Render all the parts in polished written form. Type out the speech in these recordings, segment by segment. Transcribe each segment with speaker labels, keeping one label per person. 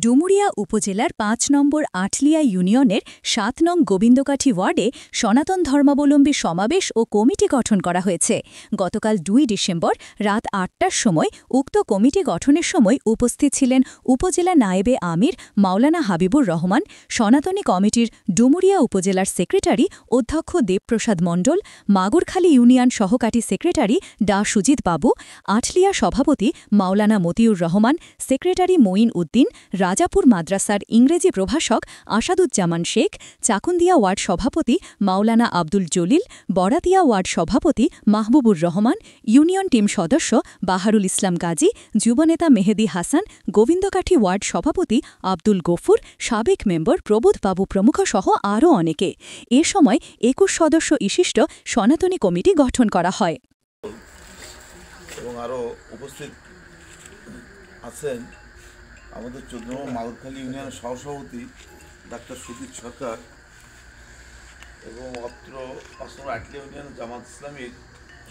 Speaker 1: ডুমুরিয়া উপজেলার ৫ নম্বর আটলিয়া ইউনিয়নের ৭ নং গোবিন্দকাঠি ওয়ার্ডে সনাতন ধর্মাবলম্বী সমাবেশ ও কমিটি গঠন করা হয়েছে। গতকাল ২ ডিসেম্বর রাত ৮টার সময় উক্ত কমিটি গঠনের সময় উপস্থিত ছিলেন উপজেলা নায়েবে আমির মাওলানা হাবিবুর রহমান, সনাতনী কমিটির ডুমুরিয়া উপজেলার সেক্রেটারি অধ্যক্ষ দেবপ্রসাদ মণ্ডল, মাগুরখালী ইউনিয়ন সহকারী সেক্রেটারি ডা সুজিত বাবু, আটলিয়া সভাপতি মাওলানা মতিউর রহমান, সেক্রেটারি মঈন উদ্দিন, রাজাপুর মাদ্রাসার ইংরেজি প্রভাষক আসাদুজ্জামান শেখ, চাকুন্দিয়া ওয়ার্ড সভাপতি মাওলানা আব্দুল জলিল, বরাতিয়া ওয়ার্ড সভাপতি মাহবুবুর রহমান, ইউনিয়ন টিম সদস্য বাহারুল ইসলাম গাজী, যুবনেতা মেহেদি হাসান, গোবিন্দকাঠি ওয়ার্ড সভাপতি আব্দুল গফুর, সাবেক মেম্বার প্রবোধ বাবু প্রমুখ সহ আরও অনেকে। এ সময় ২১ সদস্য বিশিষ্ট সনাতনী কমিটি গঠন করা হয়।
Speaker 2: এবং আরও উপস্থিত আছেন আমাদের ১৪ নম্বর মাগুরখালী ইউনিয়নের সহসভাপতি ডাক্তার সুজিত সরকার এবং অত্র ৫ নম্বর আটলিয়া ইউনিয়ন জামাত ইসলামীর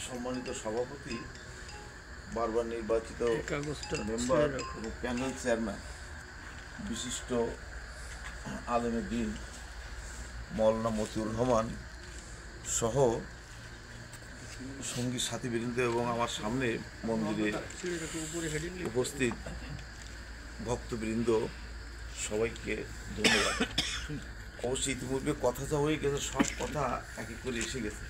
Speaker 2: সম্মানিত সভাপতি, বারবার নির্বাচিত মেম্বার এবং প্যানেল চেয়ারম্যান বিশিষ্ট আলেমে দ্বীন মাওলানা মতিউর রহমান সহ সঙ্গী সাথীবৃন্দ এবং আমার সামনে মন্দিরে উপস্থিত ভক্তবৃন্দ, সবাইকে ধন্যবাদ। অবশ্যই ইতিমধ্যে কথা যা হয়ে গেছে, সব কথা এক এক করে এসে গেছে।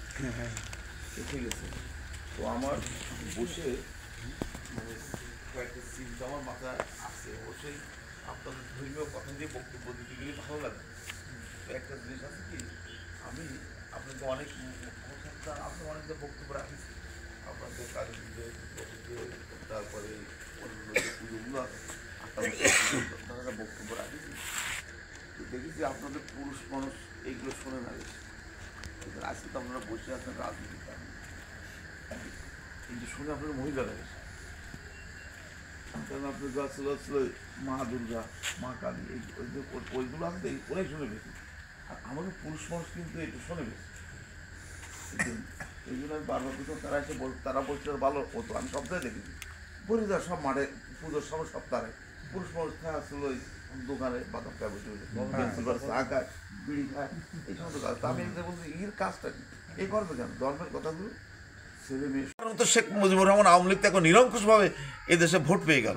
Speaker 2: তো আমার বসে কয়েকটা চিন্তা আমার মাথায় আসছে। অবশ্যই আপনাদের ধর্মীয় কথা দিয়ে বক্তব্য দিতে গেলে ভালো লাগে। তো একটা জিনিস আছে কি, আমি আপনাকে অনেক আপনি অনেক বক্তব্য রাখেছি, আপনাদের কালীপুজো, তারপরে অন্য যে পুজোগুলো আছে আপনারা বক্তব্য রাখেছি। দেখেছি আপনাদের পুরুষ মানুষ এইগুলো শোনে না বেশি। আজকে তো আপনারা বসে আছেন রাজনীতি, কিন্তু শুনে আপনারা মহিলারা বেশি। কারণ আপনার ছিল মা দুর্গা, মা কালী, ওইগুলো আছে ওরাই শুনে বেশি। আর আমাদের পুরুষ মানুষ কিন্তু একটু শোনে বেশি। এই জন্য আমি বারবার বলতাম, তারা এসে তারা বলছে ভালো হতো। আমি সপ্তাহে দেখেছি বরিদার সব মাঠে পুজোর সময় সপ্তাহে পুরুষ মানুষ খায় আসলে ওই দোকানে বাদাম খায়, বসে বসে চা খায়, বিড়ি খায়, এই সমস্ত কাজ। আমি বলছি এর কাজটা কি, এই করবে কেন? ধর্মের কথাগুলো ছেলে মেয়ে তো শেখ মুজিবুর রহমান আওয়ামী লীগ তো এখন নিরঙ্কুশভাবে এদেশে ভোট পেয়ে গেল,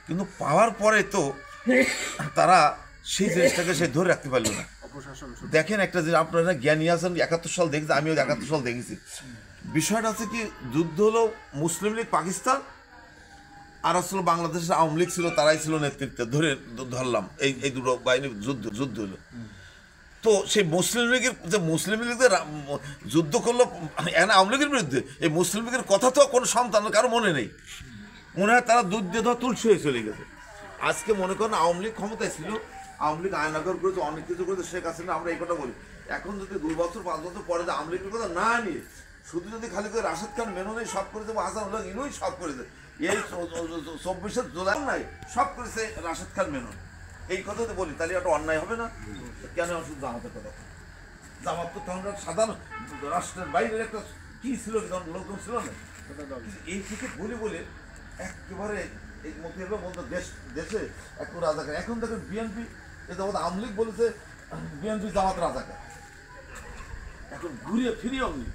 Speaker 2: কিন্তু পাওয়ার পরে তো তারা সেই জিনিসটাকে সে ধরে রাখতে পারল না। দেখেন একটা জিনিস, আপনারা জ্ঞানী আছেন, ৭১ সাল দেখেছি, আমিও ৭১ সাল দেখেছি। বিষয়টা আছে কি, যুদ্ধ হলো মুসলিম লীগ পাকিস্তান আর আসলে বাংলাদেশের আওয়ামী লীগ ছিল, তারাই ছিল নেতৃত্বে, ধরলাম এই দুটো বাহিনী যুদ্ধ হলো। তো সেই মুসলিম লীগের যুদ্ধ করলো আওয়ামী লীগের বিরুদ্ধে, এই মুসলিম লীগের কথা তো কোনো সন্তানের কারো মনে নেই, মনে হয় তারা দুধ দিয়ে ধর তুলসী হয়ে চলে গেছে। আজকে মনে করেন আওয়ামী লীগ ক্ষমতায় ছিল, আওয়ামী লীগ আয়নাগর করেছে, অনেক কিছু করেছে, শেখ হাসিনা, আমরা এই কথা বলি। এখন যদি ২ বছর ৫ বছর পরে আওয়ামী লীগের কথা না নিয়ে শুধু যদি খালি করে রাশেদ খান মেননেই সব করে দেবো, হাসানুল্লাহ ইনুই সব করেছে, এই ২৪শে জুলাই নাই সব করেছে রাশেদ খান মেনন, এই কথাতে বলি, তাহলে একটা অন্যায় হবে না? কেন শুধু জামাতের কথা? জামাত তো তখন সাধারণ রাষ্ট্রের বাইরের একটা কি ছিল, লোকজন ছিল না। এই থেকে বলে একেবারে এই মতিউর বলতো দেশে একটু রাজাকার। এখন দেখেন বিএনপি, এটা আওয়ামী লীগ বলেছে বিএনপি জামাত রাজাকার, এখন ঘুরিয়ে ফিরিয়ে অমনি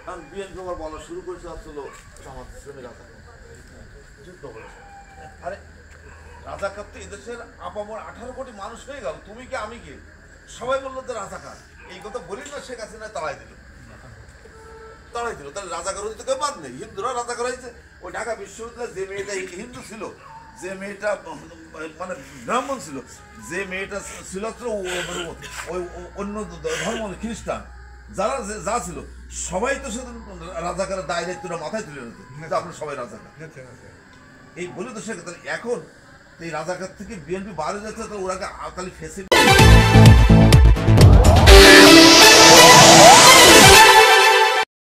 Speaker 2: কারণ বিএনপি আবার বলা শুরু করেছে আসলে জামাত ইসলামী রাজাকার, যুদ্ধ করেছে। আরে রাজাকার তো এদেশের আপামর ১৮ কোটি মানুষ হয়ে গেল, তুমি কি আমি কি সবাই বললো তো রাজাকার, এই কথা বলি না, শেখ হাসিনা তাড়াই দিল। তাহলে রাজাকার হতে কেউ বাদ নেই, হিন্দুরা রাজাকার হয়েছে। ওই ঢাকা বিশ্ববিদ্যালয়ে যে মেয়েটা হিন্দু ছিল, যে মেয়েটা মানে ব্রাহ্মণ ছিল, যে মেয়েটা ছিল ওই অন্য ধর্ম খ্রিস্টান, যারা যা ছিল সবাই তো শুধু রাজাকারের দায় দায়িত্বটা মাথায় তুলে নিত, আপনার সবাই রাজাকার এই বলে তো শেখ। তাহলে এখন এই রাজাকার থেকে বিএনপি বাইরে যাচ্ছে, তো ওরা তাহলে ফেসে